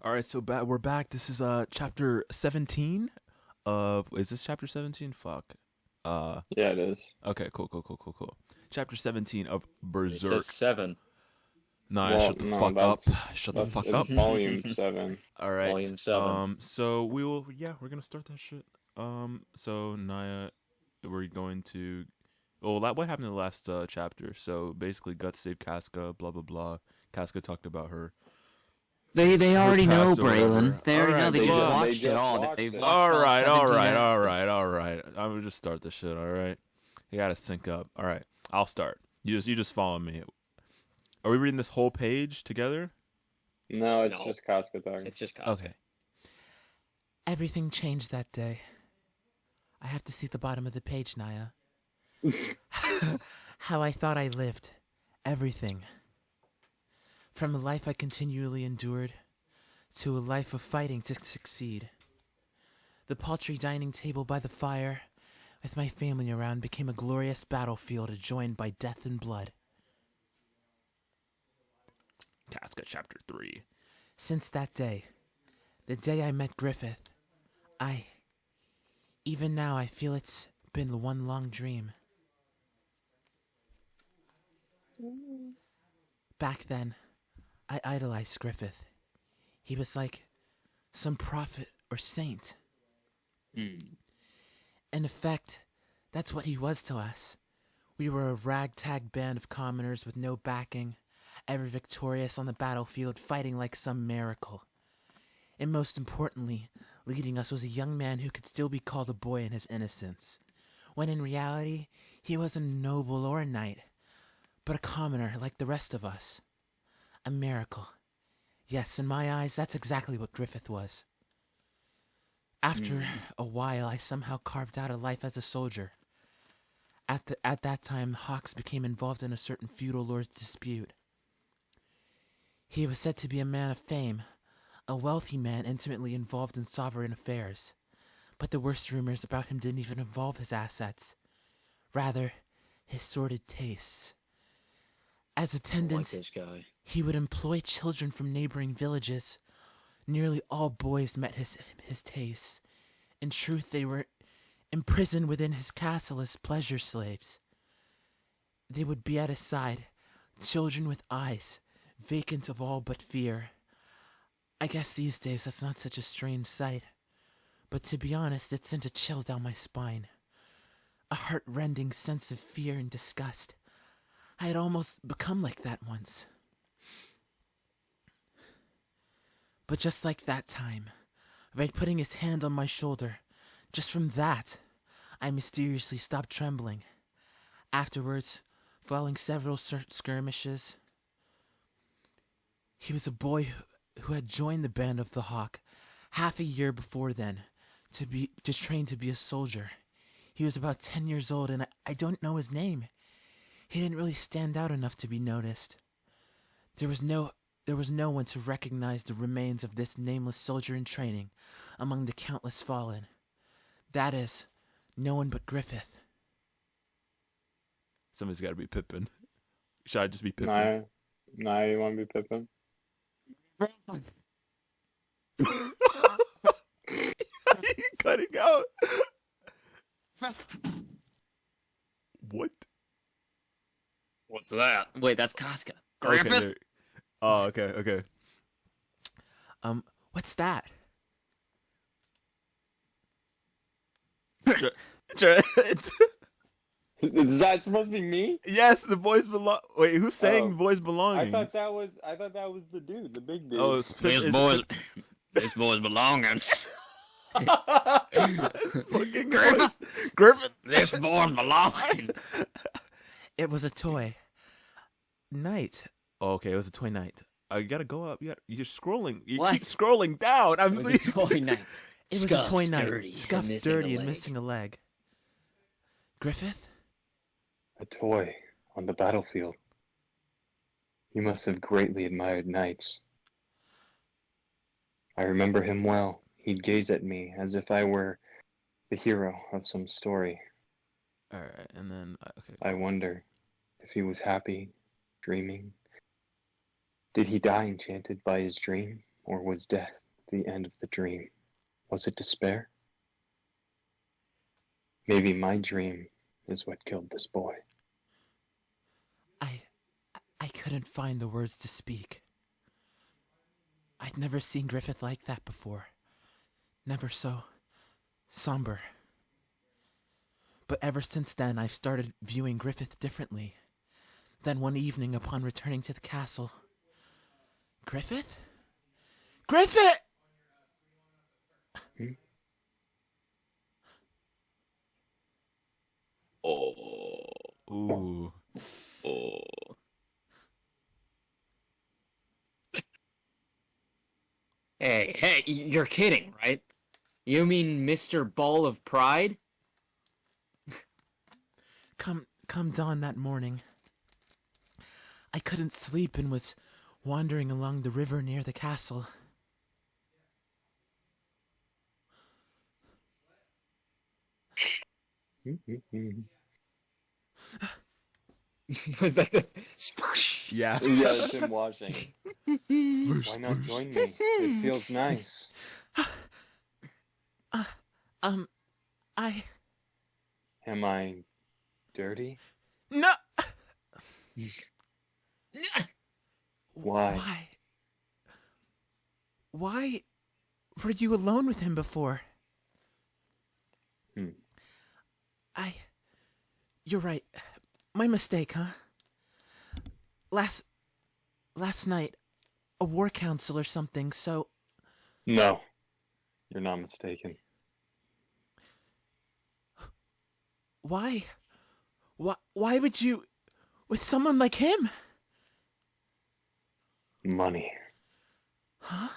All right, so we're back. This is chapter 17 of is this chapter 17? Fuck. Uh Yeah, it is. okay, cool. Chapter 17 of It says Berserk. 7. Nah, Well, shut the no, fuck up. Shut the that's fuck it's up. volume 7. All right. Volume 7. So we're going to start that shit. So Naya, we're going to what happened in the last chapter? So basically Guts saved Casca, blah blah blah. Casca talked about her. They already know, past or whatever. Braylon. They already know. Alright, They just but- watched They it just all. watched They've it. watched all 17 episodes. all right. I'm gonna just start this shit. All right, you gotta sync up. All right, I'll start. You just follow me. Are we reading this whole page together? No, it's No. just Casca talking. It's just Cosmo. Okay. Everything changed that day. I have to see the bottom of the page, Naya. How I thought I lived. Everything. From a life I continually endured to a life of fighting to succeed. The paltry dining table by the fire, with my family around, became a glorious battlefield adjoined by death and blood. Casca Chapter 3. Since that day, the day I met Griffith, even now I feel it's been one long dream. Back then, I idolized Griffith. He was like some prophet or saint. In effect, that's what he was to us. We were a ragtag band of commoners with no backing, ever victorious on the battlefield, fighting like some miracle. And most importantly, leading us was a young man who could still be called a boy in his innocence, when in reality, he wasn't a noble or a knight, but a commoner like the rest of us. A miracle. Yes, in my eyes, that's exactly what Griffith was. After a while, I somehow carved out a life as a soldier. At that time, Hawks became involved in a certain feudal lord's dispute. He was said to be a man of fame, a wealthy man intimately involved in sovereign affairs. But the worst rumors about him didn't even involve his assets. Rather, his sordid tastes. As attendants, I like this guy. he would employ children from neighboring villages. Nearly all boys met his tastes. In truth, they were imprisoned within his castle as pleasure slaves. They would be at his side, children with eyes, vacant of all but fear. I guess these days that's not such a strange sight. But to be honest, it sent a chill down my spine. A heart-rending sense of fear and disgust. I had almost become like that once. But just like that time, by putting his hand on my shoulder, just from that, I mysteriously stopped trembling. Afterwards, following several skirmishes, he was a boy who had joined the band of the Hawk half a year before then to train to be a soldier. He was about 10 years old, and I don't know his name. He didn't really stand out enough to be noticed. There was no one to recognize the remains of this nameless soldier in training among the countless fallen. That is, no one but Griffith. Somebody's got to be Pippin. Should I just be Pippin? Naya, you want to be Pippin? You cutting out? What? What's that? Wait, that's Casca. Okay, Griffith? oh, okay. What's that? Is that supposed to be me? Yes, the boys belong. Wait, who's saying Oh. boys belonging? I thought that was the dude, the big dude. Oh, it's This boy's belonging. fucking Griffith. This boy's belonging. It was a toy. Knight. Oh, okay, it was a toy knight. You gotta go up. You're scrolling. You What? keep scrolling down. It was a toy knight. It was a toy Scuffed, knight. dirty, Scuffed, and missing a dirty, and leg. missing a leg. Griffith? A toy on the battlefield. He must have greatly admired knights. I remember him well. He'd gaze at me as if I were the hero of some story. Alright, and then, okay. I wonder if he was happy, dreaming. Did he die enchanted by his dream? Or was death the end of the dream? Was it despair? Maybe my dream is what killed this boy. I couldn't find the words to speak. I'd never seen Griffith like that before. Never so somber. But ever since then, I've started viewing Griffith differently. Then one evening, upon returning to the castle... Griffith? Griffith! Hmm? Oh. Ooh. Oh. Hey, you're kidding, right? You mean Mr. Ball of Pride? Come dawn that morning, I couldn't sleep and was wandering along the river near the castle. Was that the spoosh? Yeah. Yeah, it's him washing. Why not join me? It feels nice. I... Am I dirty? No! Why? Why were you alone with him before? You're right. My mistake, huh? Last night, a war council or something, so... No, you're not mistaken. Why? Why would you... with someone like him? Money. Huh?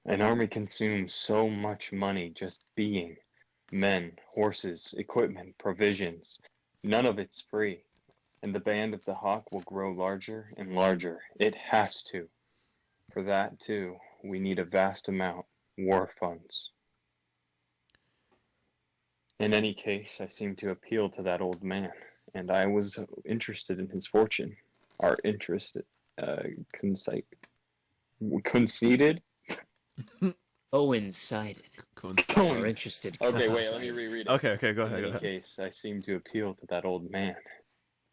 An army consumes so much money just being. Men, horses, equipment, provisions. None of it's free. And the band of the Hawk will grow larger and larger. It has to. For that, too, we need a vast amount. War funds. In any case, I seem to appeal to that old man, and I was interested in his fortune. Our interest, conceded? Coincided. Coincided. Or interested. Okay, wait, let me reread it. Okay, go In any case, I seem to appeal to that old man,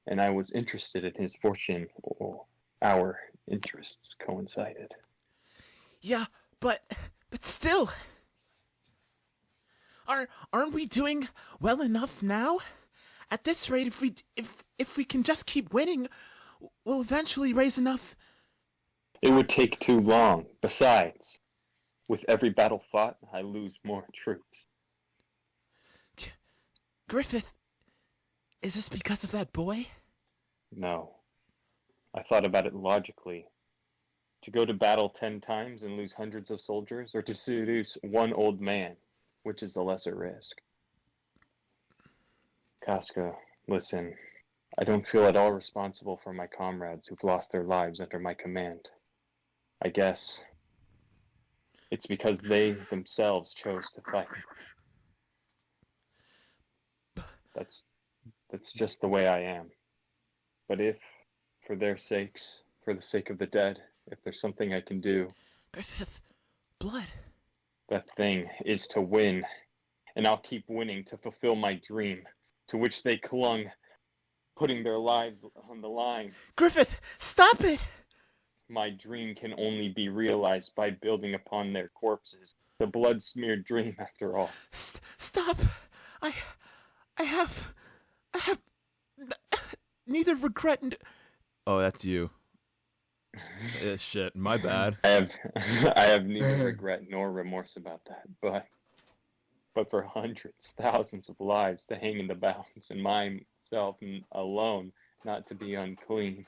and I was interested in his fortune. Oh, our interests coincided. Yeah, but still... Aren't we doing well enough now? At this rate, if we can just keep winning, we'll eventually raise enough... It would take too long. Besides, with every battle fought, I lose more troops. Griffith, is this because of that boy? No. I thought about it logically. To go to battle 10 times and lose hundreds of soldiers, or to seduce one old man, which is the lesser risk? Casca, listen. I don't feel at all responsible for my comrades who've lost their lives under my command. I guess it's because they themselves chose to fight. That's just the way I am. But if, for their sakes, for the sake of the dead, if there's something I can do... Griffith, blood. That thing is to win. And I'll keep winning to fulfill my dream, to which they clung, putting their lives on the line. Griffith, stop it! My dream can only be realized by building upon their corpses. The blood-smeared dream, after all. Stop! I have neither regret and... Oh, that's you. Shit, my bad. I have neither regret nor remorse about that, but for hundreds, thousands of lives to hang in the balance, and myself alone not to be unclean.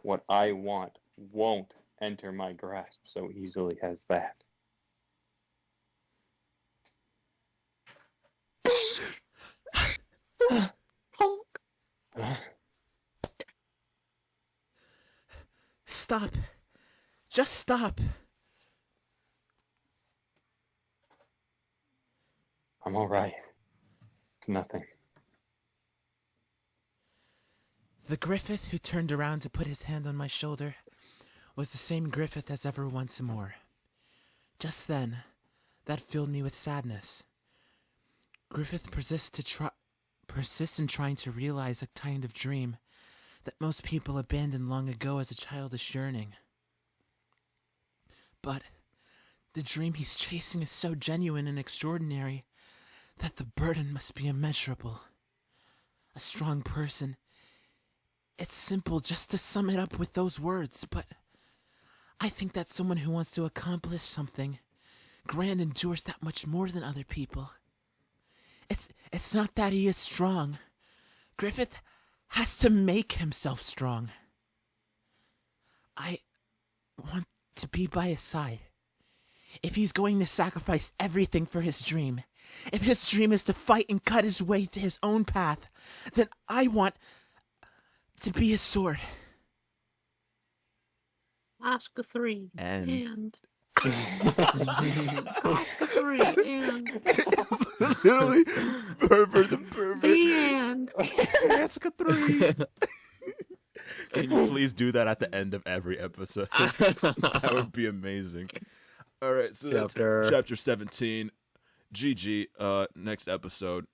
What I want won't enter my grasp so easily as that. Stop. Just stop. I'm all right. It's nothing. The Griffith who turned around to put his hand on my shoulder was the same Griffith as ever once more. Just then, that filled me with sadness. Griffith persists in trying to realize a kind of dream that most people abandoned long ago as a childish yearning. But the dream he's chasing is so genuine and extraordinary that the burden must be immeasurable. A strong person. It's simple just to sum it up with those words, but I think that someone who wants to accomplish something grand endures that much more than other people. It's not that he is strong. Griffith has to make himself strong. I want to be by his side. If he's going to sacrifice everything for his dream, if his dream is to fight and cut his way to his own path, then I want to be his sword. Oscar 3. And Oscar 3. And literally pervert the pervert. the end. Oscar 3. Can you please do that at the end of every episode? That would be amazing. All right, so that's chapter 17. GG. Next episode.